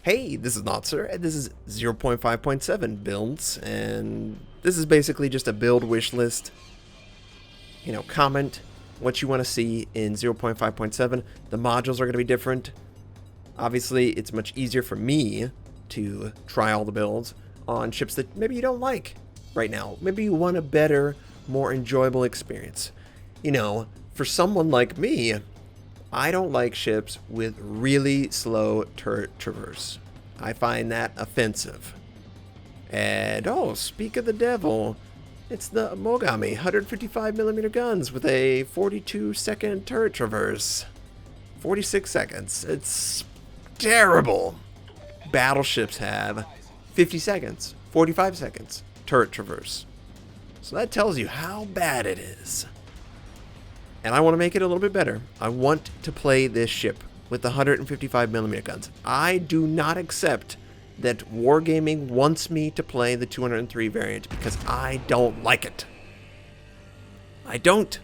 Hey, this is Notser, and this is 0.5.7 builds, and this is basically just a build wish list. Comment what you want to see in 0.5.7. The modules are going to be different. Obviously, it's much easier for me to try all the builds on ships that maybe you don't like right now. Maybe you want a better, more enjoyable experience. For someone like me, I don't like ships with really slow turret traverse. I find that offensive. And speak of the devil, it's the Mogami 155mm guns with a 42-second turret traverse. 46 seconds. It's terrible. Battleships have 50 seconds, 45 seconds turret traverse. So that tells you how bad it is. And I want to make it a little bit better. I want to play this ship with the 155mm guns. I do not accept that Wargaming wants me to play the 203 variant because I don't like it. I don't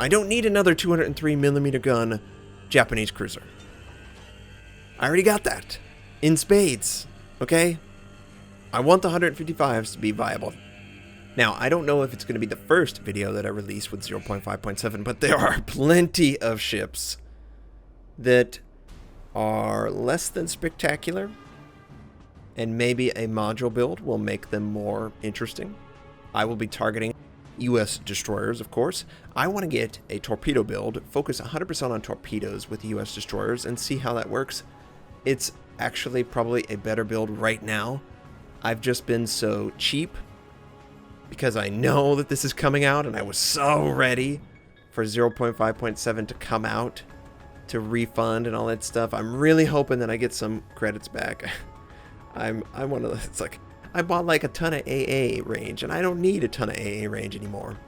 need another 203mm gun Japanese cruiser. I already got that in spades, okay? I want the 155s to be viable. Now, I don't know if it's going to be the first video that I release with 0.5.7, but there are plenty of ships that are less than spectacular, and maybe a module build will make them more interesting. I will be targeting US destroyers, of course. I want to get a torpedo build, focus 100% on torpedoes with US destroyers, and see how that works. It's actually probably a better build right now. I've just been so cheap because I know that this is coming out, and I was so ready for 0.5.7 to come out to refund and all that stuff. I'm really hoping that I get some credits back. I'm one of those. It's like I bought like a ton of AA range, and I don't need a ton of AA range anymore.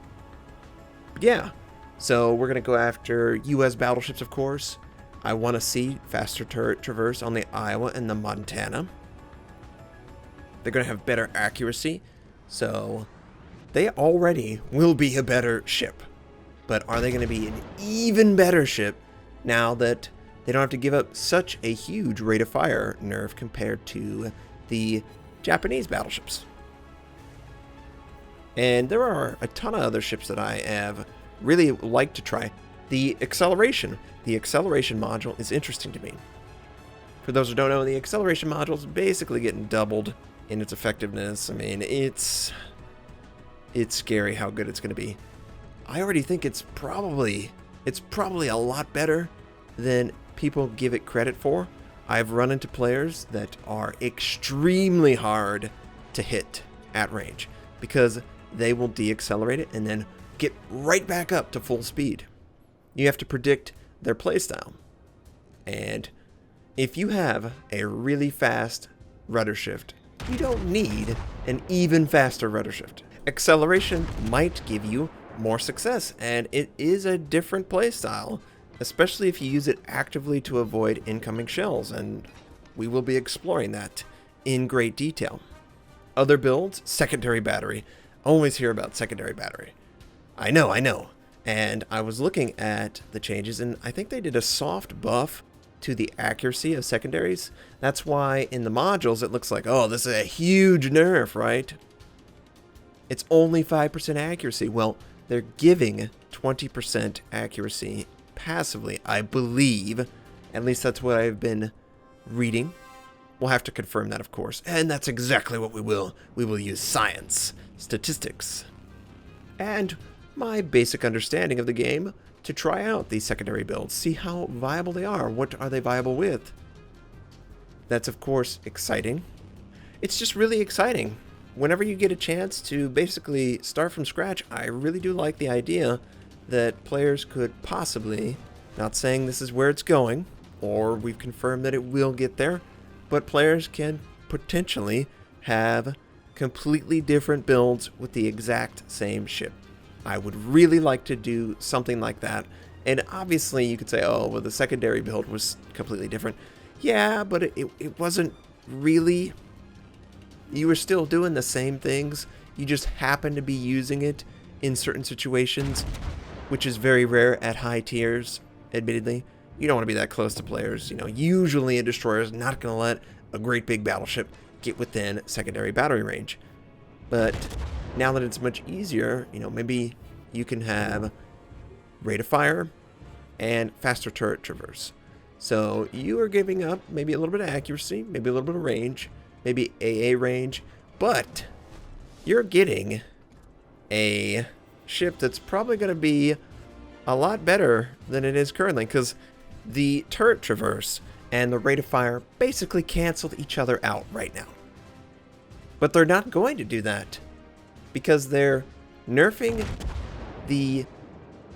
But yeah, so we're gonna go after U.S. battleships, of course. I want to see faster turret traverse on the Iowa and the Montana. They're gonna have better accuracy, so they already will be a better ship. But are they going to be an even better ship now that they don't have to give up such a huge rate of fire nerf compared to the Japanese battleships? And there are a ton of other ships that I have really liked to try. The acceleration module is interesting to me. For those who don't know, the acceleration module is basically getting doubled in its effectiveness. I mean, it's scary how good it's going to be. I already think it's probably a lot better than people give it credit for. I've run into players that are extremely hard to hit at range because they will deaccelerate it and then get right back up to full speed. You have to predict their playstyle. And if you have a really fast rudder shift, you don't need an even faster rudder shift. Acceleration might give you more success, and it is a different playstyle, especially if you use it actively to avoid incoming shells, and we will be exploring that in great detail. Other builds, secondary battery. Always hear about secondary battery. I know. And I was looking at the changes, and I think they did a soft buff to the accuracy of secondaries. That's why in the modules it looks like, oh, this is a huge nerf, right? It's only 5% accuracy. Well, they're giving 20% accuracy passively, I believe. At least that's what I've been reading. We'll have to confirm that, of course. And that's exactly what we will. We will use science, statistics, and my basic understanding of the game to try out these secondary builds, see how viable they are. What are they viable with? That's, of course, exciting. It's just really exciting. Whenever you get a chance to basically start from scratch, I really do like the idea that players could possibly, not saying this is where it's going, or we've confirmed that it will get there, but players can potentially have completely different builds with the exact same ship. I would really like to do something like that. And obviously you could say, oh, well, the secondary build was completely different. Yeah, but it wasn't really. You were still doing the same things. You just happen to be using it in certain situations, which is very rare at high tiers, admittedly. You don't want to be that close to players. You know, usually a destroyer is not going to let a great big battleship get within secondary battery range. But now that it's much easier, you know, maybe you can have rate of fire and faster turret traverse. So you are giving up maybe a little bit of accuracy, maybe a little bit of range, maybe AA range, but you're getting a ship that's probably going to be a lot better than it is currently, because the turret traverse and the rate of fire basically cancel each other out right now. But they're not going to do that because they're nerfing the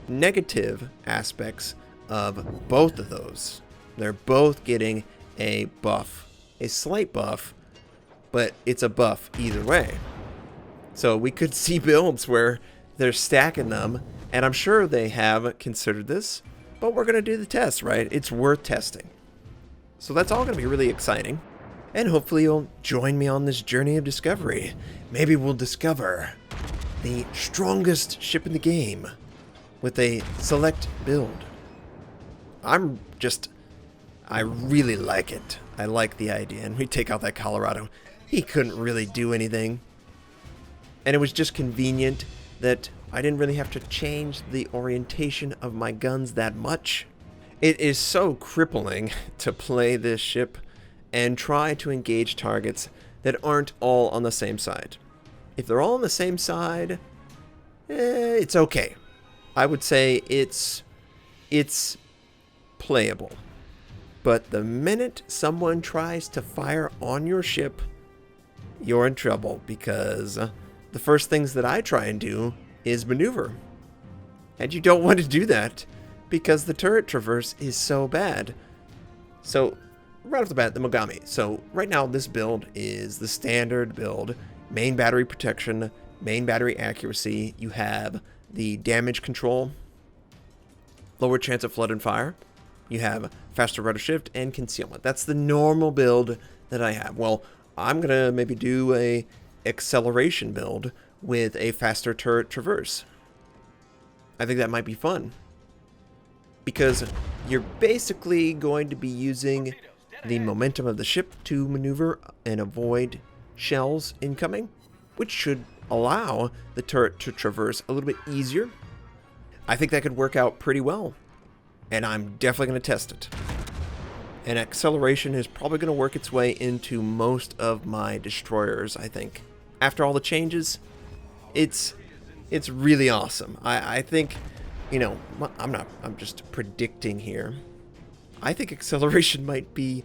negative aspects of both of those. They're both getting a buff, a slight buff, but it's a buff either way. So we could see builds where they're stacking them, and I'm sure they have considered this, but we're going to do the test, right? It's worth testing. So that's all going to be really exciting, and hopefully you'll join me on this journey of discovery. Maybe we'll discover the strongest ship in the game with a select build. I really like it. I like the idea. And we take out that Colorado. He couldn't really do anything. And it was just convenient that I didn't really have to change the orientation of my guns that much. It is so crippling to play this ship and try to engage targets that aren't all on the same side. If they're all on the same side, it's okay. I would say it's playable. But the minute someone tries to fire on your ship, you're in trouble, because the first things that I try and do is maneuver. And you don't want to do that because the turret traverse is so bad. So right off the bat, the Mogami. So right now this build is the standard build. Main battery protection, main battery accuracy. You have the damage control, lower chance of flood and fire. You have faster rudder shift and concealment. That's the normal build that I have. Well, I'm going to maybe do a acceleration build with a faster turret traverse. I think that might be fun, because you're basically going to be using the momentum of the ship to maneuver and avoid shells incoming, which should allow the turret to traverse a little bit easier. I think that could work out pretty well, and I'm definitely going to test it. And acceleration is probably going to work its way into most of my destroyers, I think. After all the changes, it's really awesome. I think, you know, I'm just predicting here. I think acceleration might be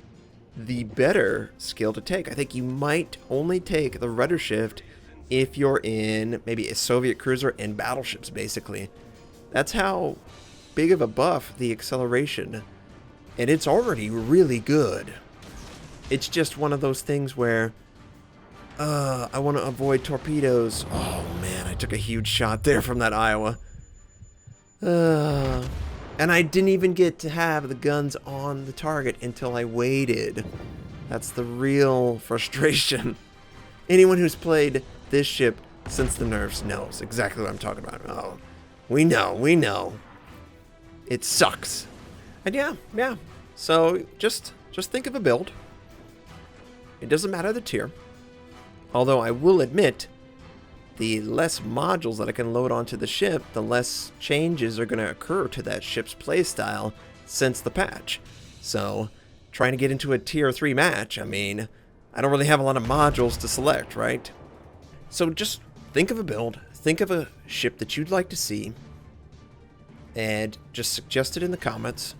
the better skill to take. I think you might only take the rudder shift if you're in maybe a Soviet cruiser and battleships, basically. That's how big of a buff the acceleration, and it's already really good. It's just one of those things where I want to avoid torpedoes. Oh man, I took a huge shot there from that Iowa. And I didn't even get to have the guns on the target until I waited. That's the real frustration. Anyone who's played this ship since the nerfs knows exactly what I'm talking about. Oh, we know. It sucks. And yeah. So just think of a build. It doesn't matter the tier. Although I will admit, the less modules that I can load onto the ship, the less changes are going to occur to that ship's playstyle since the patch. So, trying to get into a tier 3 match, I mean, I don't really have a lot of modules to select, right? So just think of a build, think of a ship that you'd like to see, and just suggest it in the comments.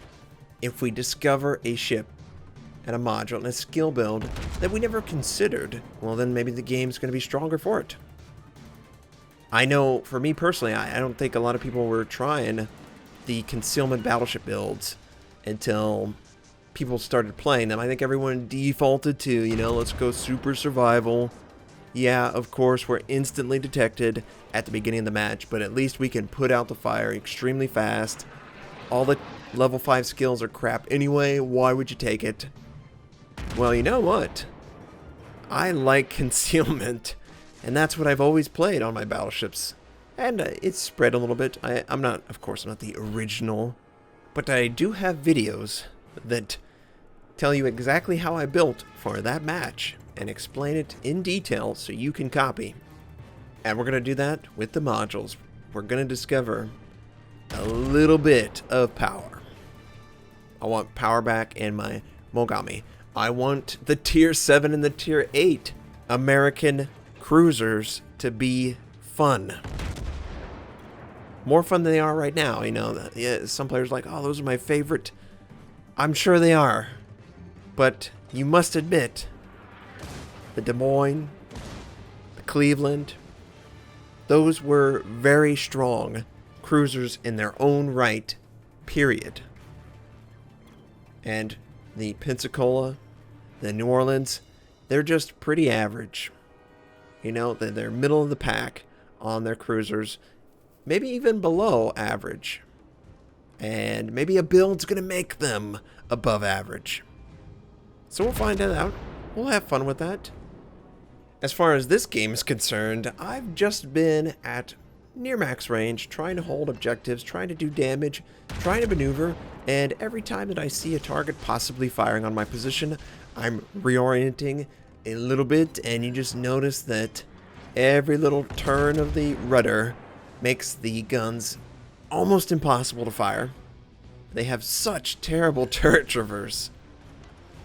If we discover a ship and a module and a skill build that we never considered, well then maybe the game's going to be stronger for it. I know, for me personally, I don't think a lot of people were trying the concealment battleship builds until people started playing them. I think everyone defaulted to, you know, let's go super survival. Yeah, of course, we're instantly detected at the beginning of the match, but at least we can put out the fire extremely fast. All the level 5 skills are crap anyway. Why would you take it? Well, you know what? I like concealment. And that's what I've always played on my battleships. And it's spread a little bit. I'm not, of course, I'm not the original But I do have videos that tell you exactly how I built for that match and explain it in detail so you can copy. And we're going to do that with the modules. We're going to discover a little bit of power. I want power back in my Mogami. I want the tier 7 and the tier 8 American cruisers to be fun. More fun than they are right now. You know, yeah, some players are like, oh, those are my favorite. I'm sure they are. But you must admit, the Des Moines, the Cleveland, those were very strong cruisers in their own right, period. And the Pensacola, the New Orleans, they're just pretty average. You know, they're middle of the pack on their cruisers, maybe even below average. And maybe a build's going to make them above average. So we'll find that out. We'll have fun with that. As far as this game is concerned, I've just been at near max range, trying to hold objectives, trying to do damage, trying to maneuver, and every time that I see a target possibly firing on my position, I'm reorienting a little bit, and you just notice that every little turn of the rudder makes the guns almost impossible to fire. They have such terrible turret traverse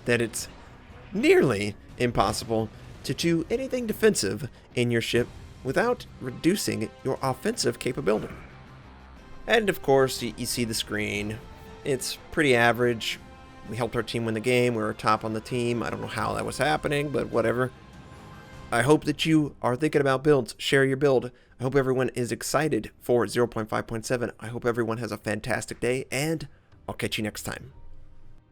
that it's nearly impossible to do anything defensive in your ship without reducing your offensive capability. And of course, you see the screen. It's pretty average. We helped our team win the game. We were top on the team. I don't know how that was happening, but whatever. I hope that you are thinking about builds. Share your build. I hope everyone is excited for 0.5.7. I hope everyone has a fantastic day, and I'll catch you next time.